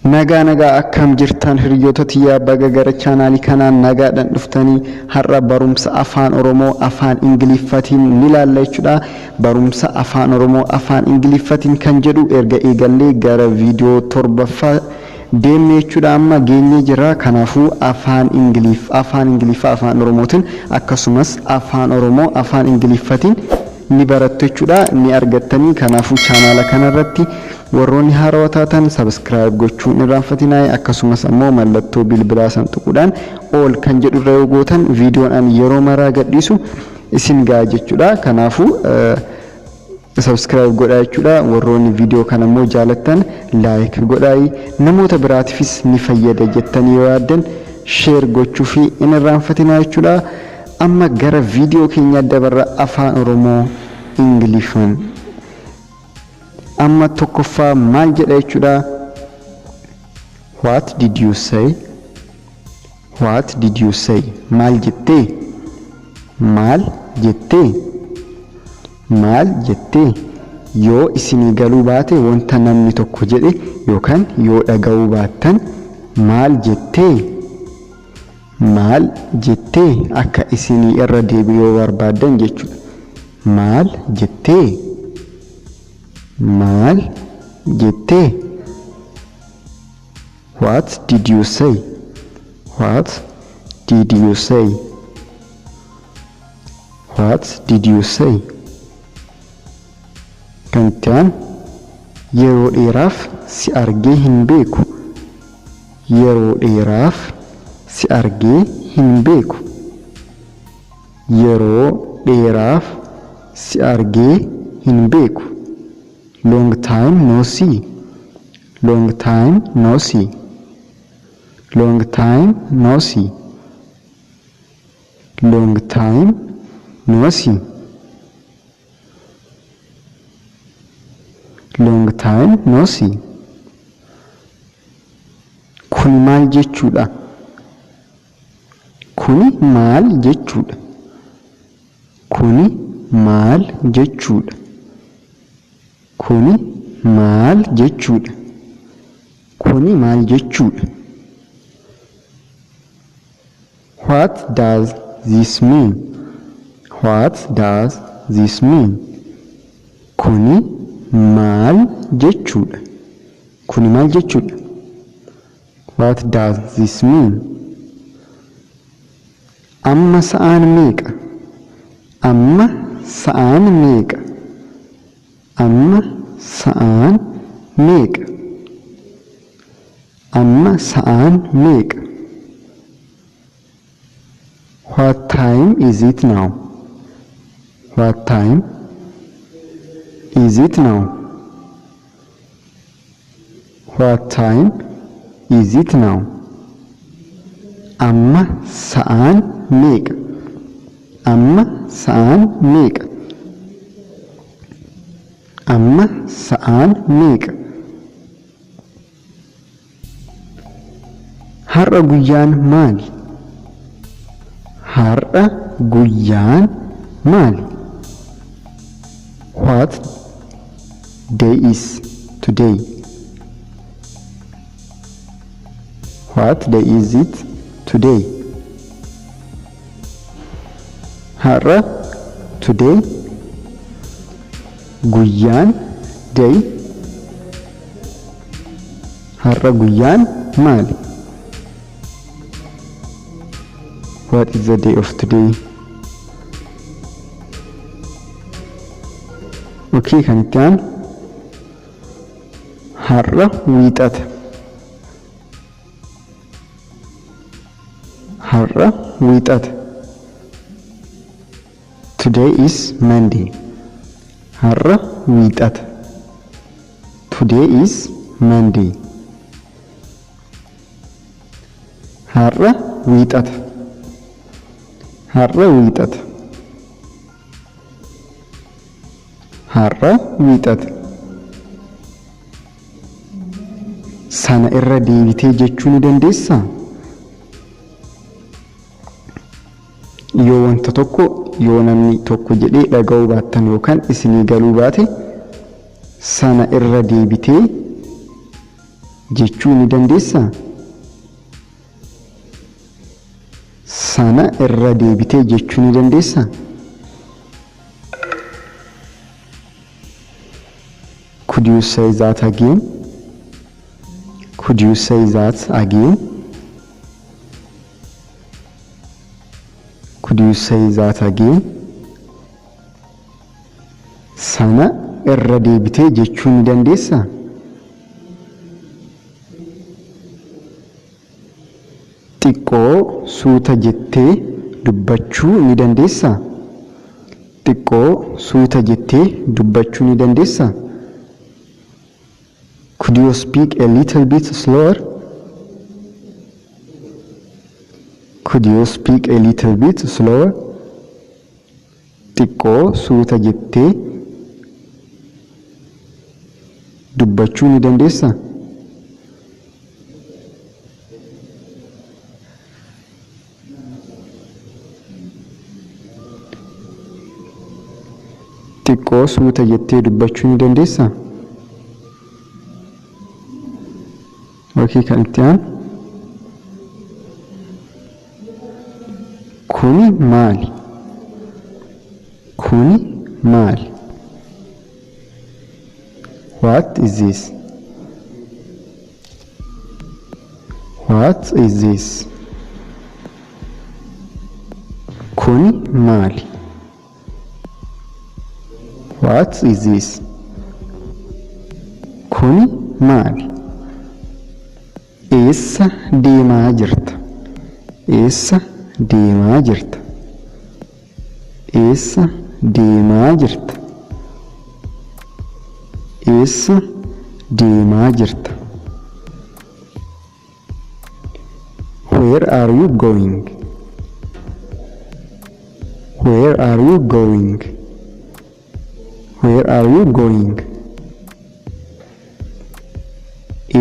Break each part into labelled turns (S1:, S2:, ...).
S1: nagaa akkam jirtan hiriyoota tiyyaa baga gara chaanaalii kanaan nagaadhaan dhuftanii har'a barumsa afaan oromoo afaan ingiliiffatiin ni ilaalla jechuudha. Barumsa afaan oromoo afaan ingiliiffatiin kan jedhu erga eegallee gara viidiyoo torbaffaa deemnee jechuudha. Amma geenyee jira. Kanaafuu afaan ingiliiffa afaan oromootiin akkasumas afaan oromoo afaan ingiliiffatiin ni barattu jechuudha. Ni argattanii. Kanaafuu chaanaala kanarratti warroonni haarawaa taatan subscribe gochuun irraanfatinaa, akkasumas ammoo mallattoo bilbilaa santuquudhaan all kan jedhu irra yoo gootan viidiyoon ani yeroo maraa gadhiisu isin ga'a jechuudha. Kanaafuu subscribe godhaa jechuudha. Warroonni viidiyoo kana immoo jaalattan like godhaa, namoota biraatiifis ni fayyada jettanii yoo yaaddan share gochuu fi hin irraanfatinaa jechuudha. Amma gara viidiyoo keenya dabarra afaan oromoo ingiliffaan. Amma tokkoffaa maal jedha jechuudha. What did you say? What did you say? Maal jettee? Maal jettee? Maal jettee? Yoo isinii galuu baate wanta namni tokko jedhe yookaan yoo dhaga'uu baattan maal jettee? Maal jettee akka isinii irra deebi'uu barbaadan jechuudha. Maal jettee? Maal jettee? What did you say? What did you say? What did you say? Kantaan yeroo dheeraaf si argee hin beeku. Yeroo dheeraaf si argee hin beeku. Yeroo dheeraaf si argee hin beeku. Long time no see. Long time no see. Long time no see. Long time no see. Long time no see. Kuni maal jechuudha? Kuni maal jechuudha? Kuni maal jechuudha? Kuni maal jechuudha? Kuni maal jechuudha? What does this mean? What does this mean? Kuni maal jechuudha? Kuni maal jechuudha? What does this mean? Amma sa'aan meeqa? Amma sa'aan meeqa? Amma sa'aan meeqa? Amma sa'aan meeqa? What time is it now? What time is it now? What time is it now? Amma sa'aan meeqa? Amma sa'aan meeqa? Amma sa'aan meeqa? Har'a guyyaan maali? Har'a guyyaan maali? What day is today? What day is it today? Har'a today. Guyyaan day. Har'a guyyaan maali? What is the day of today? Okay, kan itti aanu har'a wiixata. Har'a wiixata. Today is Monday. Har'a wiixata. Today is Monday. Har'a wiixata. Har'a wiixata. Har'a wiixata. Sana irra deebitee jechuu ni dandeessaa? Yoo wanta tokko yoo namni tokko jedhee dhaga'uu baattan yookaan isinii galuu baate sana irra deebitee jechuu ni dandeessaa? Sana irra deebitee jechuu ni dandeessaa? Could you say that again? Could you say that again? Could you say that again? Sana irra deebitee jechuu ni dandeessaa? Xiqqoo suuta jettee dubbachuu ni dandeessaa? Xiqqoo suuta jettee dubbachuu ni dandeessaa? Could you speak a little bit slower? Could you speak a little bit slower? Xiqqoo suuta jettee dubbachuu ni dandeessaa? Xiqqoo suuta jettee dubbachuu ni dandeessaa? Okay, kan itti aanu. Kuni maali? Kuni maali? What is this? What is this? Kuni maali? What is this? Kuni maali? Eessa deemaa jirta? Eessa deemaa jirta? Eessa deemaa jirta? Eessa deemaa jirta? Where are you going? Where are you going? Where are you going?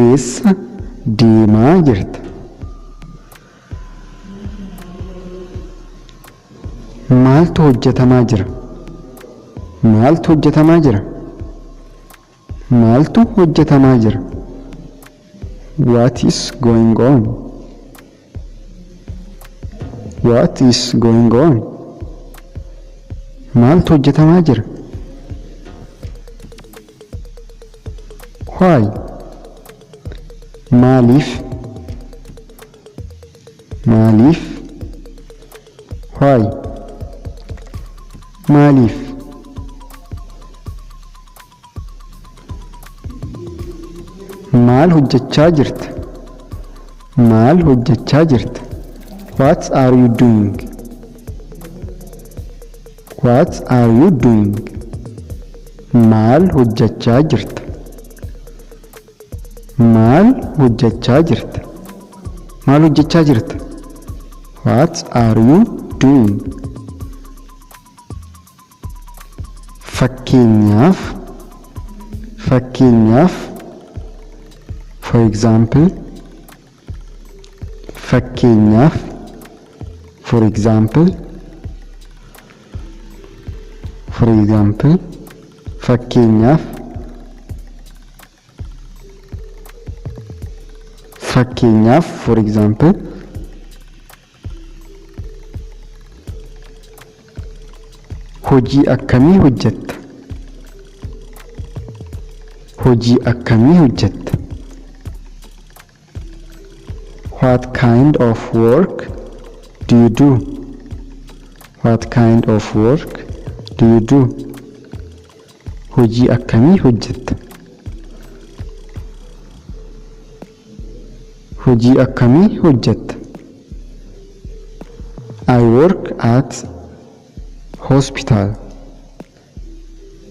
S1: Eessa deemaa jirta? Maaltu hojjetamaa jira? Maaltu hojjetamaa jira? Maaltu hojjetamaa jira? What is going on? What is going on? Maaltu hojjetamaa jira? Why? Maaliif? Maaliif? Why? Maaliif? Maal hojjechaa jirta? Maal hojjechaa jirta? What are you doing? What are you doing? Maal hojjechaa jirta? Maal hojjechaa jirta? Maal hojjechaa jirta? What are you doing? Fakkeenyaaf, fakkeenyaaf, for example, fakkeenyaaf, for example, for example, fakkeenyaaf, fakkeenyaaf, for example, hojii akkamii hojjetta? Hojii akkamii hojjetta? What kind of work do you do? What kind of work do you do? Hojii akkamii hojjetta? Hojii akkamii hojjetta? I work at hospital.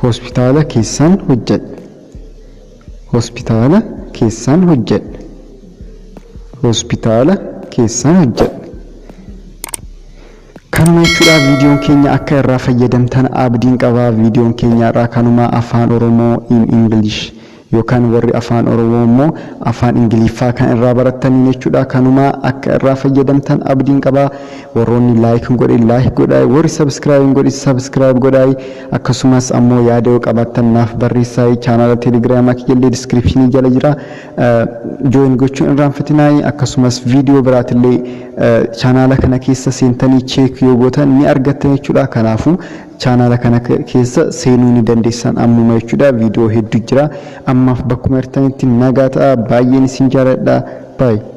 S1: Hospitaala keessan hojjedha. Hospitaala keessan hojjedha. Hospitaala keessan hojjedha. Kanuma jechuudha viidiyoon keenya akka irraa fayyadamtan abdiin qaba. Viidiyoon keenya irraa kanuma afaan Oromoo in English yookaan warri afaan oromoo immoo afaan ingiliffaa kan irraa baratanii jechuudha. Kanuma akka irraa fayyadamtan abdiin qaba. Warroonni like godhaa, warri subscribe godhaa, akkasumas ammoo yaada yoo qabaattan naaf barreessaa. Channel Telegram kiyya description jala jira, join gochuun irraanfatinaa. Akkasumas video biraatillee channel kana keessa seentanii check yoo gootan ni argattan jechuudha. Kanaafuu channel kana keessa seenuu ni dandeessan ammuma jechuudha. Video hedduu jira. Ammaaf bakkuma jirtanitti nagaa ta'aa. Baay'een isin jaalladha. Bye.